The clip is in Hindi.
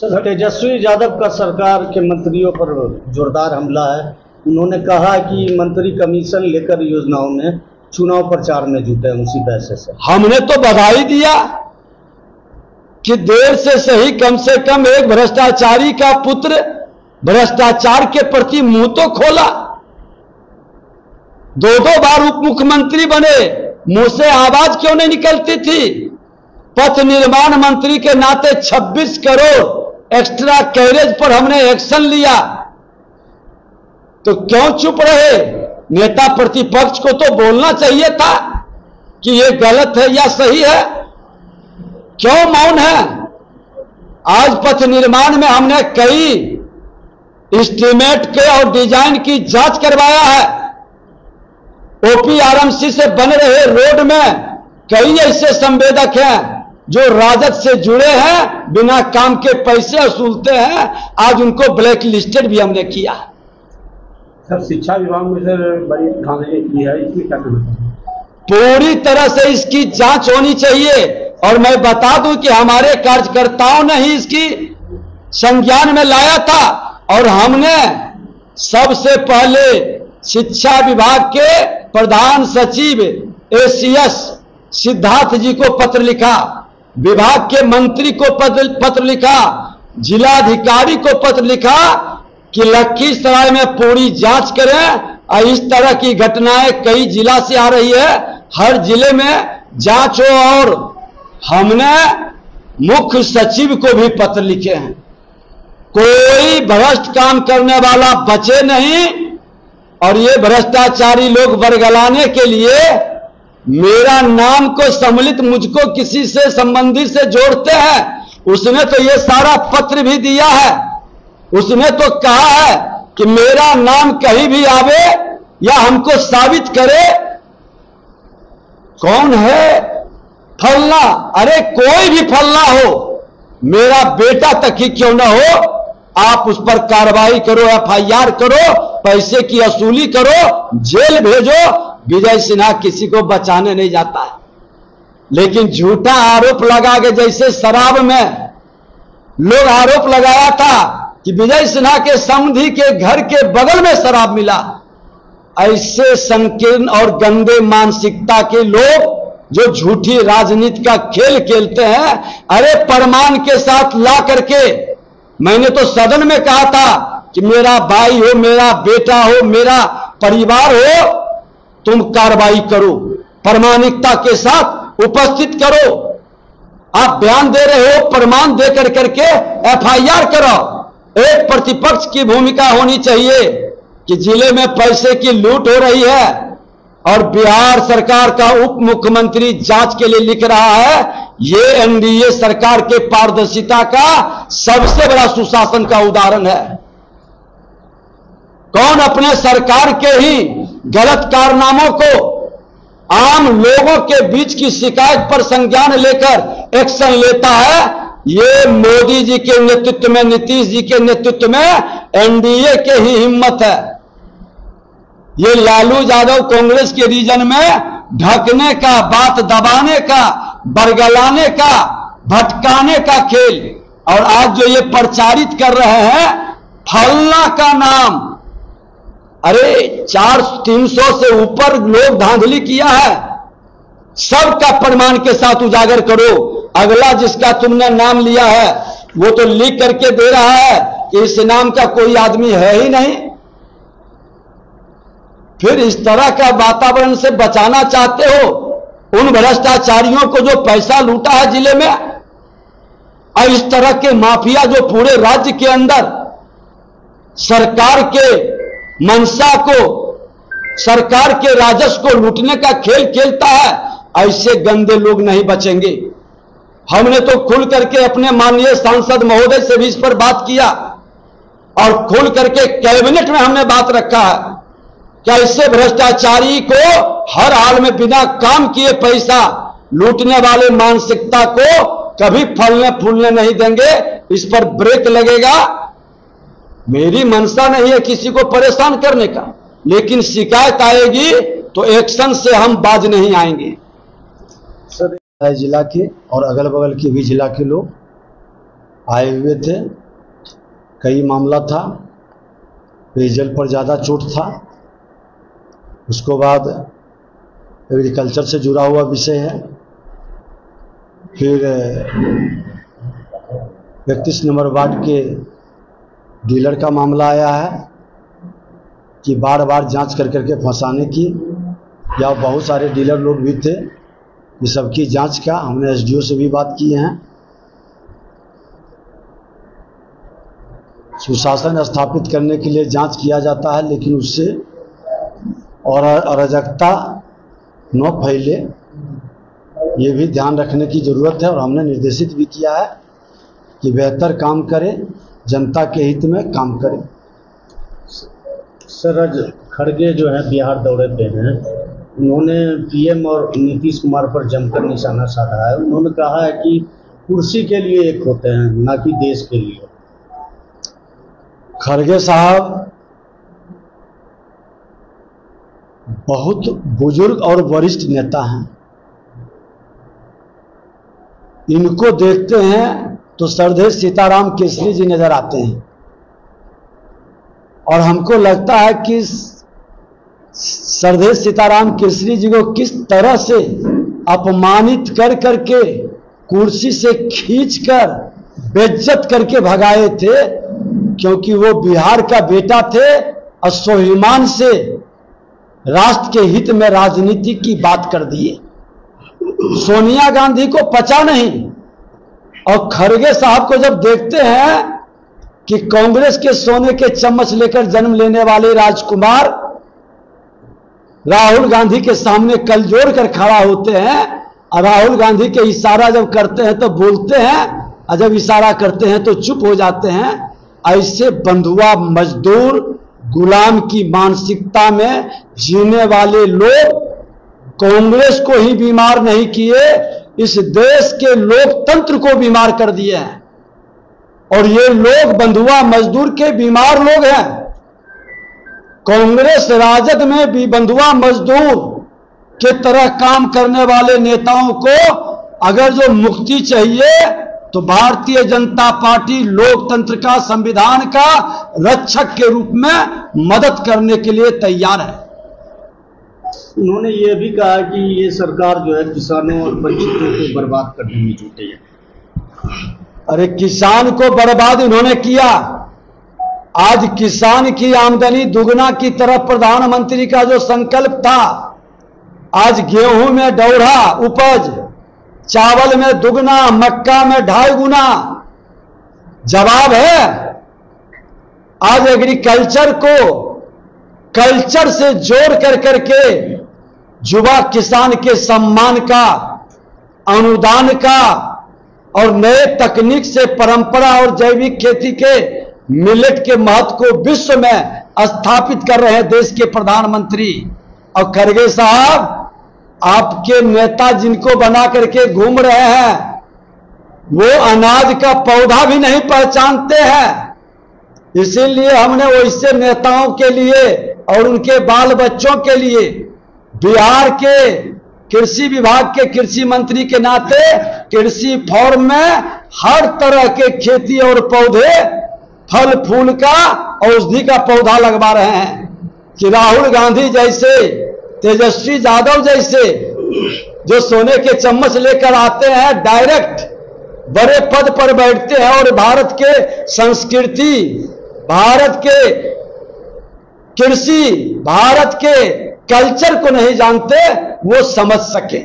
तेजस्वी यादव का सरकार के मंत्रियों पर जोरदार हमला है। उन्होंने कहा कि मंत्री कमीशन लेकर योजनाओं में चुनाव प्रचार में जुटे हैं उसी पैसे से। हमने तो बधाई दिया कि देर से सही कम से कम एक भ्रष्टाचारी का पुत्र भ्रष्टाचार के प्रति मुंह तो खोला। दो बार उप मुख्यमंत्री बने, मुंह से आवाज क्यों नहीं निकलती थी? पथ निर्माण मंत्री के नाते 26 करोड़ एक्स्ट्रा कैरेज पर हमने एक्शन लिया, तो क्यों चुप रहे? नेता प्रतिपक्ष को तो बोलना चाहिए था कि यह गलत है या सही है, क्यों मौन है? आज पथ निर्माण में हमने कई एस्टीमेट के और डिजाइन की जांच करवाया है। OPRMC से बन रहे रोड में कई ऐसे संवेदक हैं जो राजद से जुड़े हैं, बिना काम के पैसे वसूलते हैं, आज उनको ब्लैक लिस्टेड भी हमने किया। सर, शिक्षा विभाग में सर बड़ी धांधली की है, इसमें क्या कहना चाहिए? पूरी तरह से इसकी जांच होनी चाहिए। और मैं बता दूं कि हमारे कार्यकर्ताओं ने ही इसकी संज्ञान में लाया था और हमने सबसे पहले शिक्षा विभाग के प्रधान सचिव ACS सिद्धार्थ जी को पत्र लिखा, विभाग के मंत्री को पत्र लिखा, जिलाधिकारी को पत्र लिखा कि लखीसराय में पूरी जांच करें और इस तरह की घटनाएं कई जिला से आ रही है, हर जिले में जांच हो। और हमने मुख्य सचिव को भी पत्र लिखे हैं, कोई भ्रष्ट काम करने वाला बचे नहीं। और ये भ्रष्टाचारी लोग बरगलाने के लिए मेरा नाम को सम्मिलित मुझको किसी से संबंधित से जोड़ते हैं। उसने तो ये सारा पत्र भी दिया है, उसने तो कहा है कि मेरा नाम कहीं भी आवे या हमको साबित करे। कौन है फलना? अरे कोई भी फलना हो, मेरा बेटा तक ही क्यों ना हो, आप उस पर कार्रवाई करो, FIR करो, पैसे की वसूली करो, जेल भेजो। विजय सिन्हा किसी को बचाने नहीं जाता है, लेकिन झूठा आरोप लगा के, जैसे शराब में लोग आरोप लगाया था कि विजय सिन्हा के समधी के घर के बगल में शराब मिला, ऐसे संकीर्ण और गंदे मानसिकता के लोग जो झूठी राजनीति का खेल खेलते हैं, अरे प्रमाण के साथ ला करके, मैंने तो सदन में कहा था कि मेरा भाई हो, मेरा बेटा हो, मेरा परिवार हो, तुम कार्रवाई करो, प्रामाणिकता के साथ उपस्थित करो। आप बयान दे रहे हो, प्रमाण दे करके FIR करो। एक प्रतिपक्ष की भूमिका होनी चाहिए कि जिले में पैसे की लूट हो रही है और बिहार सरकार का उप मुख्यमंत्री जांच के लिए लिख रहा है, ये NDA सरकार के पारदर्शिता का सबसे बड़ा सुशासन का उदाहरण है। कौन अपने सरकार के ही गलत कारनामों को आम लोगों के बीच की शिकायत पर संज्ञान लेकर एक्शन लेता है? ये मोदी जी के नेतृत्व में, नीतीश जी के नेतृत्व में NDA के ही हिम्मत है। ये लालू यादव कांग्रेस के रीजन में ढकने का, बात दबाने का, बरगलाने का, भटकाने का खेल। और आज जो ये प्रचारित कर रहे हैं फलना का नाम, अरे 300 से ऊपर लोग धांधली किया है, सबका प्रमाण के साथ उजागर करो। अगला जिसका तुमने नाम लिया है वो तो लिख करके दे रहा है कि इस नाम का कोई आदमी है ही नहीं। फिर इस तरह का वातावरण से बचाना चाहते हो उन भ्रष्टाचारियों को जो पैसा लूटा है जिले में, और इस तरह के माफिया जो पूरे राज्य के अंदर सरकार के मंशा को, सरकार के राजस्व को लूटने का खेल खेलता है, ऐसे गंदे लोग नहीं बचेंगे। हमने तो खुल करके अपने माननीय सांसद महोदय से भी इस पर बात किया और खुल करके कैबिनेट में हमने बात रखा है। क्या इससे भ्रष्टाचारी को हर हाल में बिना काम किए पैसा लूटने वाले मानसिकता को कभी फलने फूलने नहीं देंगे, इस पर ब्रेक लगेगा। मेरी मंशा नहीं है किसी को परेशान करने का, लेकिन शिकायत आएगी तो एक्शन से हम बाज नहीं आएंगे। सर, जिला के और अगल बगल के भी जिला के लोग आए हुए थे। कई मामला था, पेयजल पर ज़्यादा चोट था, उसको बाद एग्रीकल्चर से जुड़ा हुआ विषय है, फिर 31 नंबर वार्ड के डीलर का मामला आया है कि बार बार जांच कर करके फंसाने की, या बहुत सारे डीलर लोग भी थे, ये सबकी जांच का हमने एसडीओ से भी बात की है। सुशासन स्थापित करने के लिए जांच किया जाता है, लेकिन उससे और अराजकता न फैले, ये भी ध्यान रखने की ज़रूरत है। और हमने निर्देशित भी किया है कि बेहतर काम करें, जनता के हित में काम करें। सर, आज खड़गे जो है बिहार दौरे पे हैं, उन्होंने पीएम और नीतीश कुमार पर जमकर निशाना साधा है। उन्होंने कहा है कि कुर्सी के लिए एक होते हैं, ना कि देश के लिए। खड़गे साहब बहुत बुजुर्ग और वरिष्ठ नेता हैं। इनको देखते हैं तो सरदेव सीताराम केसरी जी नजर आते हैं, और हमको लगता है कि सरदेव सीताराम केसरी जी को किस तरह से अपमानित कर करके कुर्सी से खींचकर बेइज्जत करके भगाए थे, क्योंकि वो बिहार का बेटा थे और स्वाभिमान से राष्ट्र के हित में राजनीति की बात कर दिए। सोनिया गांधी को पचा नहीं। और खड़गे साहब को जब देखते हैं कि कांग्रेस के सोने के चम्मच लेकर जन्म लेने वाले राजकुमार राहुल गांधी के सामने कल जोड़ कर खड़ा होते हैं, और राहुल गांधी के इशारा जब करते हैं तो बोलते हैं, और जब इशारा करते हैं तो चुप हो जाते हैं। ऐसे बंधुआ मजदूर गुलाम की मानसिकता में जीने वाले लोग कांग्रेस को ही बीमार नहीं किए, इस देश के लोकतंत्र को बीमार कर दिए हैं। और ये लोग बंधुआ मजदूर के बीमार लोग हैं। कांग्रेस राजद में भी बंधुआ मजदूर के तरह काम करने वाले नेताओं को अगर जो मुक्ति चाहिए, तो भारतीय जनता पार्टी लोकतंत्र का, संविधान का रक्षक के रूप में मदद करने के लिए तैयार है। उन्होंने ये भी कहा कि ये सरकार जो है किसानों और वंचितों को बर्बाद करने में जुटी है। अरे किसान को बर्बाद इन्होंने किया। आज किसान की आमदनी दुगना की तरफ प्रधानमंत्री का जो संकल्प था, आज गेहूं में 1.5 उपज, चावल में दुगना, मक्का में 2.5 गुना। जवाब है, आज एग्रीकल्चर को कल्चर से जोड़ कर करके युवा किसान के सम्मान का, अनुदान का और नए तकनीक से परंपरा और जैविक खेती के मिलेट के महत्व को विश्व में स्थापित कर रहे हैं देश के प्रधानमंत्री। और खड़गे साहब, आपके नेता जिनको बना करके घूम रहे हैं, वो अनाज का पौधा भी नहीं पहचानते हैं। इसीलिए हमने वैसे नेताओं के लिए और उनके बाल बच्चों के लिए बिहार के कृषि विभाग के कृषि मंत्री के नाते कृषि फॉर्म में हर तरह के खेती और पौधे, फल फूल का, औषधि का पौधा लगवा रहे हैं कि राहुल गांधी जैसे, तेजस्वी यादव जैसे जो सोने के चम्मच लेकर आते हैं, डायरेक्ट बड़े पद पर बैठते हैं और भारत के संस्कृति, भारत के कृषि, भारत के कल्चर को नहीं जानते, वो समझ सके।